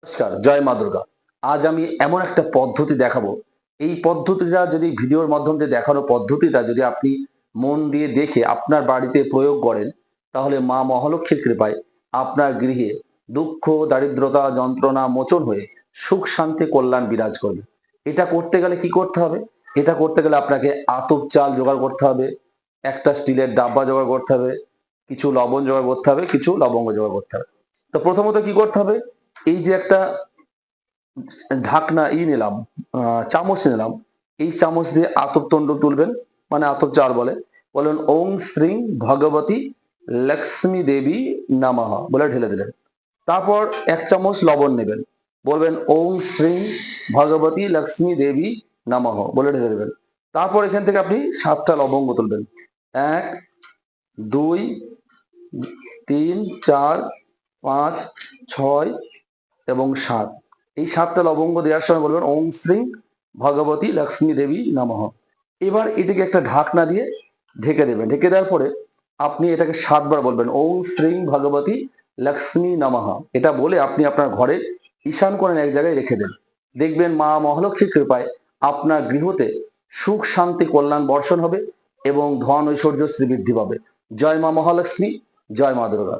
নমস্কার, জয় মা দুর্গা। আজ আমি এমন একটা পদ্ধতি দেখাবো। এই পদ্ধতিটা যদি ভিডিওর মাধ্যমে দেখানো পদ্ধতিটা যদি আপনি মন দিয়ে দেখে আপনার বাড়িতে প্রয়োগ করেন, তাহলে মা মহালক্ষ্মীর কৃপায় আপনার গৃহে দুঃখ, দারিদ্রতা, যন্ত্রণা মোচন হয়ে সুখ শান্তি কল্যাণ বিরাজ করবে। এটা করতে গেলে কি করতে হবে? এটা করতে গেলে আপনাকে আতপ চাল জোগাড় করতে হবে, একটা স্টিলের ডাব্বা জোগাড় করতে হবে, কিছু লবণ জোগাড় করতে হবে, কিছু লবঙ্গ জোগাড় করতে হবে। তো প্রথমত কি করতে হবে? এই যে একটা ঢাকনা নিলাম, চামচ নিলাম, এই চামচ দিয়ে আতপ তন্ড তুলবেন, মানে আতপ চাল বলে। বলেন ওং শ্রী ভগবতী লক্ষ্মী দেবী নমঃ বলে ঢেলে দিলেন। তারপর এক চামচ লবণ নেবেন, বলবেন ওং শ্রী ভগবতী লক্ষ্মী দেবী নমঃ বলে ঢেলে দেবেন। তারপর এখান থেকে আপনি 7টা লবঙ্গ তুলবেন, 1 2 3 4 5 6 এবং 7। এই 7টা লবঙ্গ দেওয়ার সময় বলবেন ওং শ্রী ভগবতী লক্ষ্মী দেবী নমঃ। এবার এটাকে একটা ঢাকনা দিয়ে ঢেকে দেবেন। ঢেকে দেওয়ার পরে আপনি এটাকে 7 বার বলবেন ওং শ্রী ভগবতী লক্ষ্মী নমঃ। এটা বলে আপনি আপনার ঘরে ঈশান কোণে এক জায়গায় রেখে দেন। দেখবেন মা মহালক্ষ্মীর কৃপায় আপনার গৃহতে সুখ শান্তি কল্যাণ বর্ষণ হবে এবং ধন ঐশ্বর্য শ্রীবৃদ্ধি পাবে। জয় মা মহালক্ষ্মী, জয় মা দুর্গা।